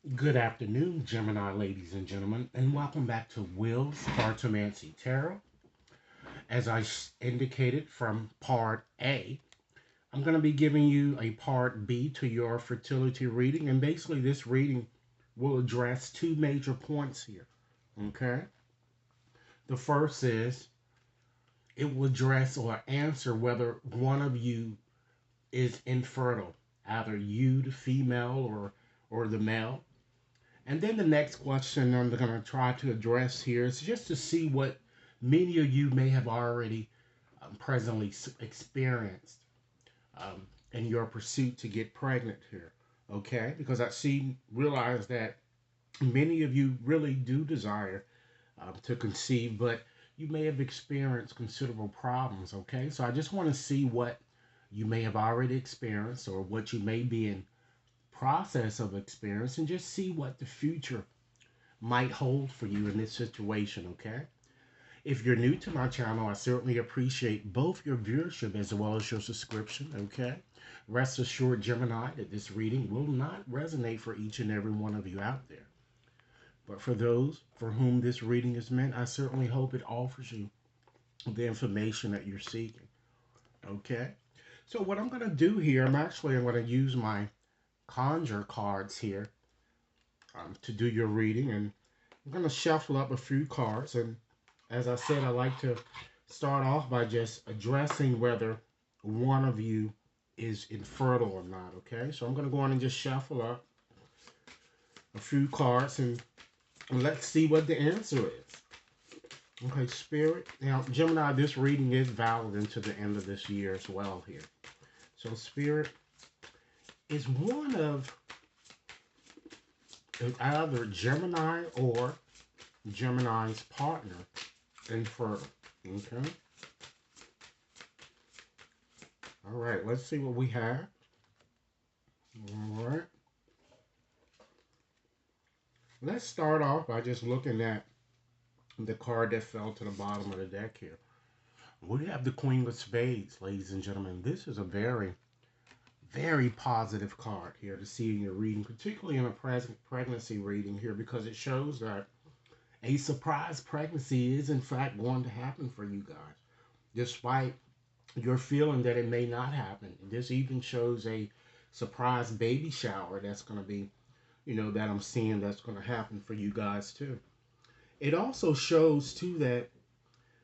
Good afternoon, Gemini ladies and gentlemen, and welcome back to Will's Cartomancy Tarot. As I indicated from part A, I'm going to be giving you a part B to your fertility reading, and basically, this reading will address two major points here. Okay? The first is it will address or answer whether one of you is infertile, either you, the female, or the male. And then the next question I'm going to try to address here is just to see what many of you may have already presently experienced in your pursuit to get pregnant here. Okay? Because realize that many of you really do desire to conceive, but you may have experienced considerable problems. Okay? So I just want to see what you may have already experienced or what you may be in process of experience and just see what the future might hold for you in this situation, okay? If you're new to my channel, I certainly appreciate both your viewership as well as your subscription, okay? Rest assured, Gemini, that this reading will not resonate for each and every one of you out there. But for those for whom this reading is meant, I certainly hope it offers you the information that you're seeking, okay? So what I'm going to do here, I'm going to use my conjure cards here to do your reading, and I'm going to shuffle up a few cards. And as I said, I like to start off by just addressing whether one of you is infertile or not, okay? So I'm going to go on and just shuffle up a few cards, and let's see what the answer is. Okay, Spirit. Now, Gemini, this reading is valid into the end of this year as well here. So, Spirit, is one of either Gemini or Gemini's partner infertile? Okay. All right, let's see what we have. All right. Let's start off by just looking at the card that fell to the bottom of the deck here. We have the Queen of Spades, ladies and gentlemen. This is a very, very positive card here to see in your reading, particularly in a pregnancy reading here, because it shows that a surprise pregnancy is in fact going to happen for you guys, despite your feeling that it may not happen. This even shows a surprise baby shower that's going to be, that I'm seeing that's going to happen for you guys too. It also shows too that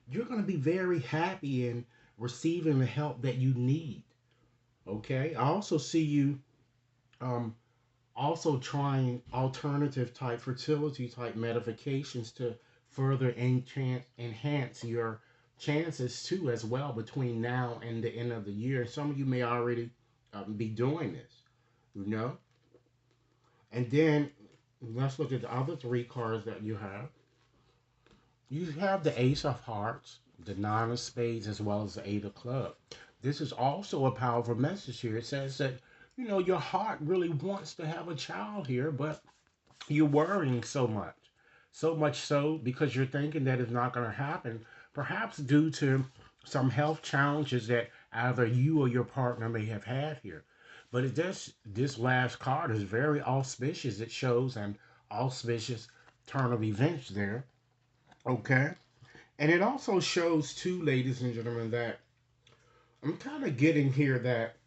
you're going to be very happy in receiving the help that you need. Okay. I also see you um, also trying alternative type fertility type medications to further enhance your chances too as well between now and the end of the year. Some of you may already be doing this, you know. And then let's look at the other three cards that you have. You have the Ace of Hearts, the Nine of Spades, as well as the Eight of Clubs. This is also a powerful message here. It says that, your heart really wants to have a child here, but you're worrying so much. So much so because you're thinking that it's not going to happen, perhaps due to some health challenges that either you or your partner may have had here. But this last card is very auspicious. It shows an auspicious turn of events there. Okay. And it also shows too, ladies and gentlemen, that I'm kind of getting here that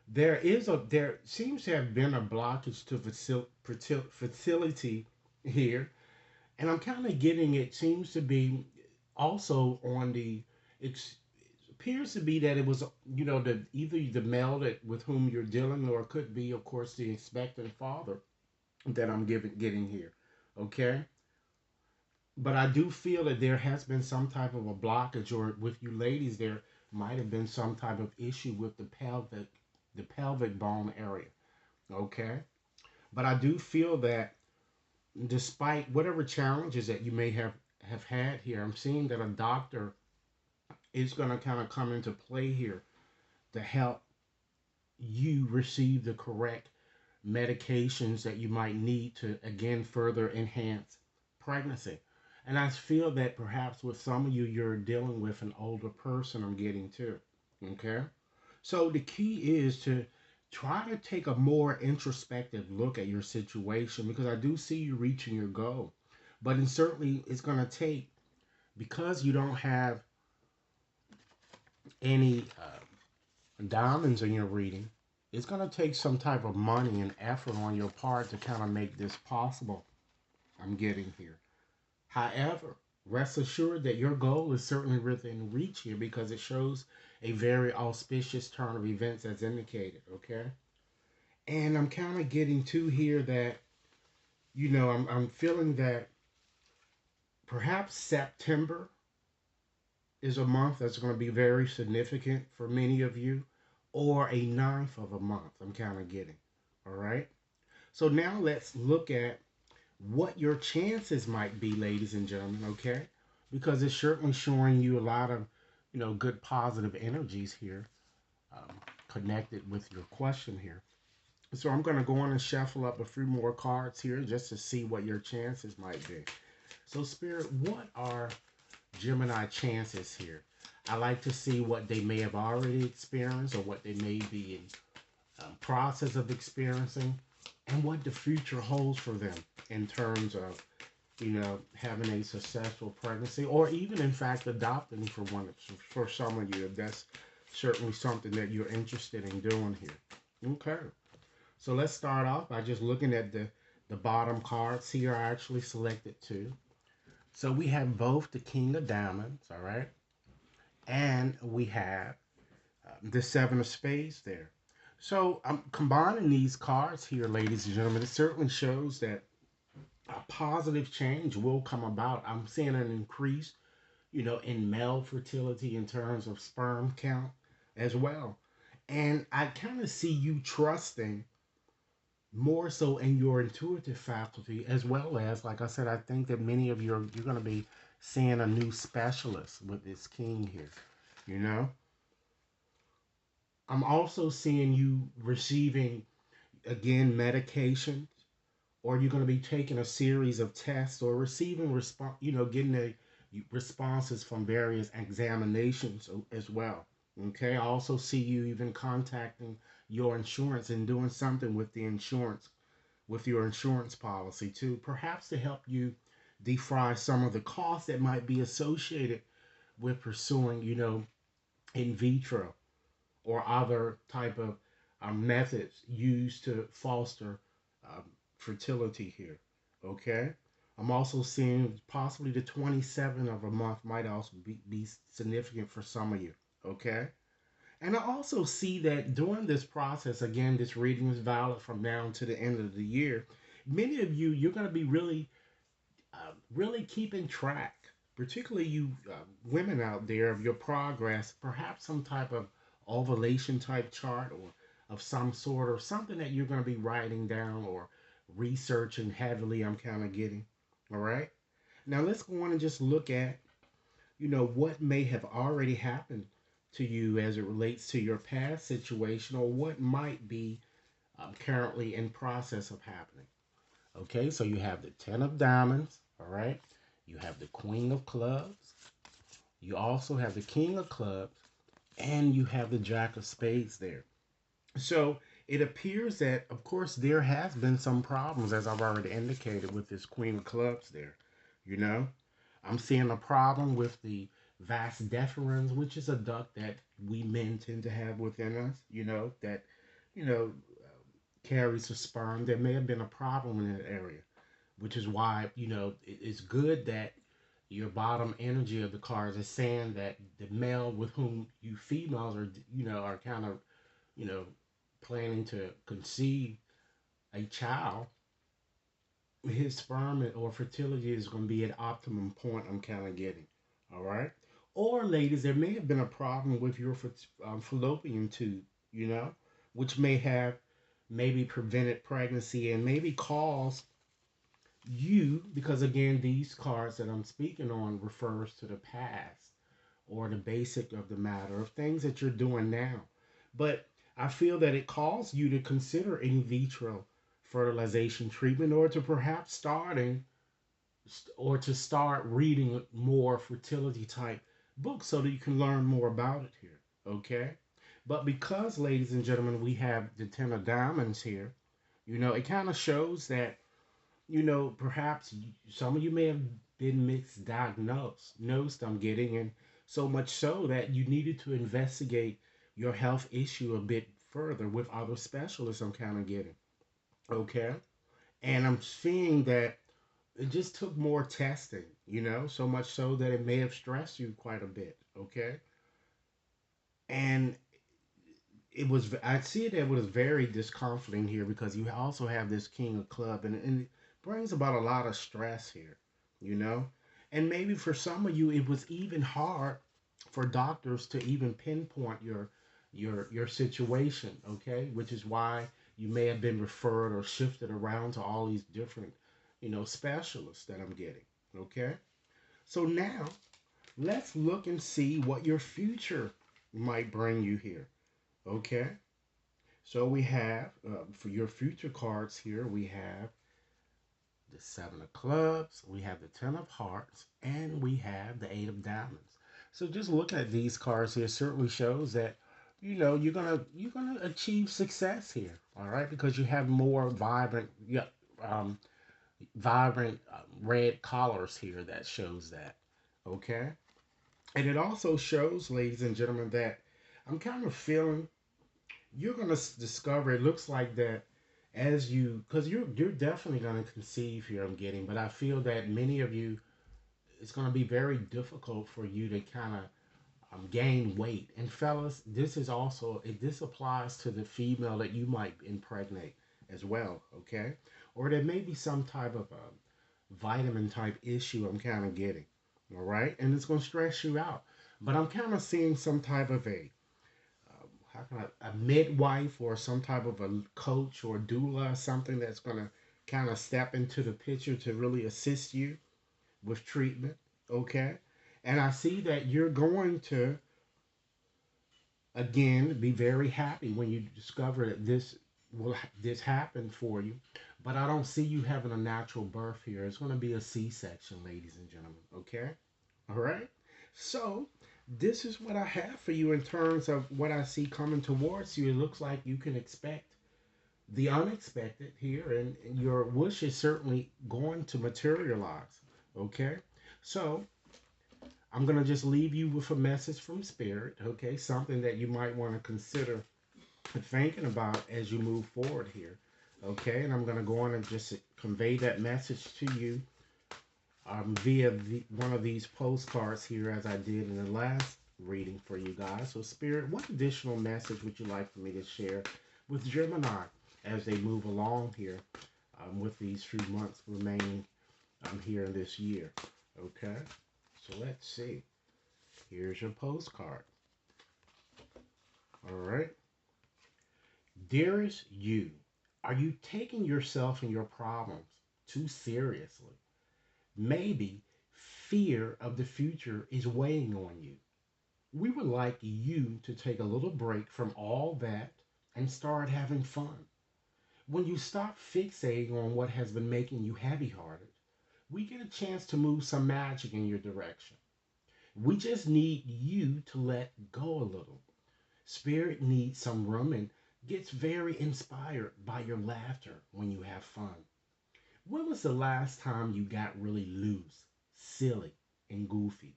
there seems to have been a blockage to fertility here, and I'm kind of getting it seems to be also on the it appears to be that it was the either the male that with whom you're dealing, or it could be of course the expectant father that I'm getting here. Okay. But I do feel that there has been some type of a blockage, or with you ladies, there might have been some type of issue with the pelvic bone area. Okay, but I do feel that despite whatever challenges that you may have had here, I'm seeing that a doctor is going to kind of come into play here to help you receive the correct medications that you might need to again further enhance pregnancy. And I feel that perhaps with some of you, you're dealing with an older person. I'm getting to. Okay. So the key is to try to take a more introspective look at your situation because I do see you reaching your goal. But it certainly it's going to take, because you don't have any diamonds in your reading, it's going to take some type of money and effort on your part to kind of make this possible. I'm getting here. However, rest assured that your goal is certainly within reach here because it shows a very auspicious turn of events as indicated, okay? And I'm kind of getting to here that, I'm feeling that perhaps September is a month that's going to be very significant for many of you, or a ninth of a month, I'm kind of getting. All right. So now let's look at what your chances might be, ladies and gentlemen, okay? Because it's certainly showing you a lot of, good positive energies here um, connected with your question here. So I'm going to go on and shuffle up a few more cards here just to see what your chances might be. So, Spirit, what are Gemini chances here? I like to see what they may have already experienced or what they may be in process of experiencing and what the future holds for them in terms of, having a successful pregnancy or even, in fact, adopting for some of you. If that's certainly something that you're interested in doing here. Okay. So let's start off by just looking at the bottom cards here. I actually selected two. So we have both the King of Diamonds, all right? And we have the Seven of Spades there. So I'm combining these cards here, ladies and gentlemen. It certainly shows that a positive change will come about. I'm seeing an increase, in male fertility in terms of sperm count as well. And I kind of see you trusting more so in your intuitive faculty, as well as, like I said, I think that many of you you're going to be seeing a new specialist with this king here. You know, I'm also seeing you receiving again medications, or you're going to be taking a series of tests or receiving response. Getting the responses from various examinations as well. Okay, I also see you even contacting your insurance and doing something with the insurance with your insurance policy too, perhaps to help you defray some of the costs that might be associated with pursuing, in vitro or other type of methods used to foster um, fertility here. Okay. I'm also seeing possibly the 27th of a month might also be significant for some of you. Okay. And I also see that during this process, again, this reading is valid from now to the end of the year. Many of you, you're going to be really keeping track, particularly you women out there, of your progress, perhaps some type of ovulation type chart or of some sort, or something that you're going to be writing down or researching heavily. I'm kind of getting. All right. Now let's go on and just look at, what may have already happened to you as it relates to your past situation or what might be currently in process of happening. Okay, so you have the 10 of diamonds, all right? You have the Queen of clubs. You also have the King of clubs, and you have the Jack of spades there. So it appears that, of course, there has been some problems, as I've already indicated, with this Queen of clubs there. You know, I'm seeing a problem with the vas deferens, which is a duct that we men tend to have within us, that, you know, carries a sperm. There may have been a problem in that area, which is why, it's good that your bottom energy of the cards is saying that the male with whom you females are kind of, you know, planning to conceive a child, his sperm or fertility is going to be at optimum point. I'm kind of getting, all right. Or ladies, there may have been a problem with your fallopian tube, which may have maybe prevented pregnancy and maybe caused you, because again, these cards that I'm speaking on refers to the past or the basic of the matter of things that you're doing now. But I feel that it calls you to consider in vitro fertilization treatment, or to perhaps start reading more fertility type books so that you can learn more about it here. Okay. But because, ladies and gentlemen, we have the 10 of diamonds here, it kind of shows that, perhaps some of you may have been misdiagnosed, I'm getting, and so much so that you needed to investigate your health issue a bit further with other specialists, I'm kind of getting. Okay. And I'm seeing that it just took more testing, so much so that it may have stressed you quite a bit. Okay. And I see it that was very discomforting here because you also have this king of club, and it brings about a lot of stress here, you know and maybe for some of you it was even hard for doctors to even pinpoint your situation, okay, which is why you may have been referred or shifted around to all these different specialists that I'm getting. Okay, so now let's look and see what your future might bring you here. Okay, so we have, for your future cards here, we have the Seven of Clubs, we have the Ten of Hearts, and we have the Eight of Diamonds. So just looking at these cards here certainly shows that you're gonna achieve success here. All right, because you have more vibrant, yeah, um, vibrant red collars here that shows that. Okay, and it also shows, ladies and gentlemen, that I'm kind of feeling you're gonna discover. It looks like that as you, because you're definitely gonna conceive here. I'm getting, but I feel that many of you, it's gonna be very difficult for you to kind of gain weight. And fellas, this applies to the female that you might impregnate as well. Okay, or there may be some type of vitamin type issue. I'm kind of getting. All right, and it's gonna stress you out. But I'm kind of seeing some type of how can a midwife or some type of a coach or doula, something that's going to kind of step into the picture to really assist you with treatment. Okay, and I see that you're going to again be very happy when you discover that this happened for you. But I don't see you having a natural birth here. It's going to be a C-section, ladies and gentlemen. Okay, all right. So this is what I have for you in terms of what I see coming towards you. It looks like you can expect the unexpected here, and your wish is certainly going to materialize. Okay, so I'm going to just leave you with a message from Spirit. Okay, something that you might want to consider thinking about as you move forward here. Okay, and I'm going to go on and just convey that message to you via one of these postcards here, as I did in the last reading for you guys. So, Spirit, what additional message would you like for me to share with Gemini as they move along here with these few months remaining here in this year? Okay, so let's see. Here's your postcard. All right. Dearest you, are you taking yourself and your problems too seriously? Maybe fear of the future is weighing on you. We would like you to take a little break from all that and start having fun. When you stop fixating on what has been making you heavy hearted, we get a chance to move some magic in your direction. We just need you to let go a little. Spirit needs some room and gets very inspired by your laughter when you have fun. When was the last time you got really loose, silly, and goofy?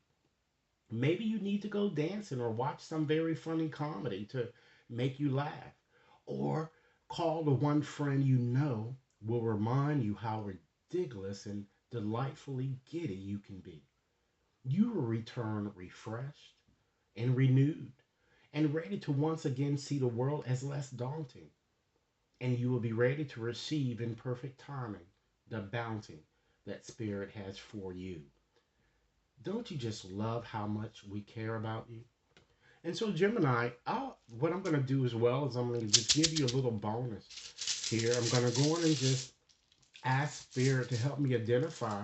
Maybe you need to go dancing or watch some very funny comedy to make you laugh. Or call the one friend you know will remind you how ridiculous and delightfully giddy you can be. You will return refreshed and renewed and ready to once again see the world as less daunting. And you will be ready to receive in perfect timing the bounty that Spirit has for you. Don't you just love how much we care about you? And so, Gemini, what I'm going to do as well is I'm going to just give you a little bonus here. I'm going to go on and just ask Spirit to help me identify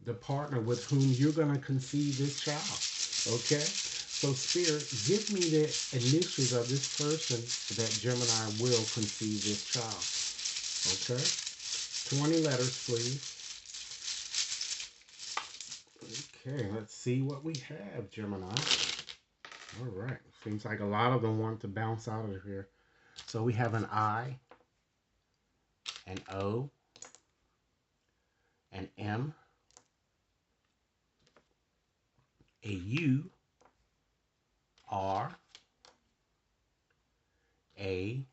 the partner with whom you're going to conceive this child. Okay? So, Spirit, give me the initials of this person that Gemini will conceive this child. Okay? 20 letters, please. Okay, let's see what we have, Gemini. All right. Seems like a lot of them want to bounce out of here. So we have an I, an O, an M, a U, R, A,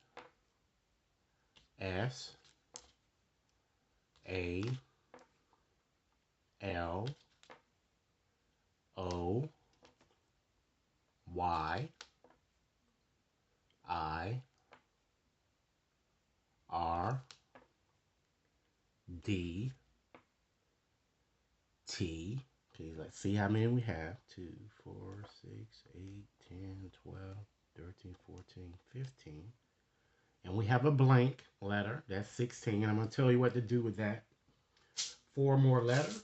S, A, L, O, Y, I, R, D, T. Okay, let's see how many we have. 2, 4, 6, 8, 10, 12, 13, 14, 15. And we have a blank letter. That's 16. And I'm going to tell you what to do with that. 4 more letters.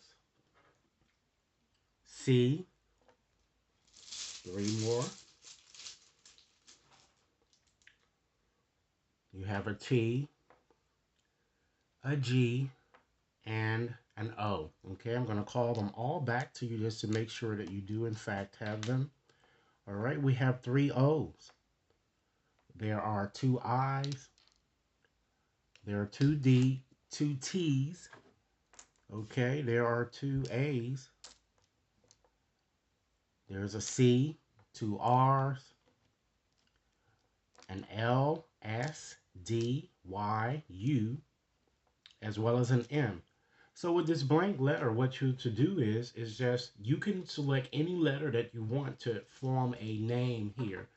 C. 3 more. You have a T, a G, and an O. Okay, I'm going to call them all back to you just to make sure that you do in fact have them. All right, we have 3 O's. There are 2 I's. There are 2 T's. Okay, there are 2 A's. There's a C, 2 R's, an L, S, D, Y, U, as well as an M. So with this blank letter, what you to do is just, you can select any letter that you want to form a name here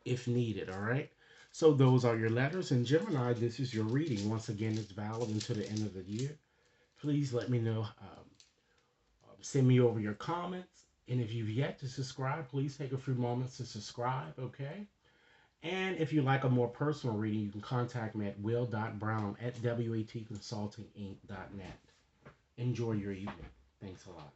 if needed, all right? So those are your letters. And Gemini, this is your reading. Once again, it's valid until the end of the year. Please let me know. Send me over your comments. And if you've yet to subscribe, please take a few moments to subscribe, okay? And if you like a more personal reading, you can contact me at will.brown@watconsultinginc.net. Enjoy your evening. Thanks a lot.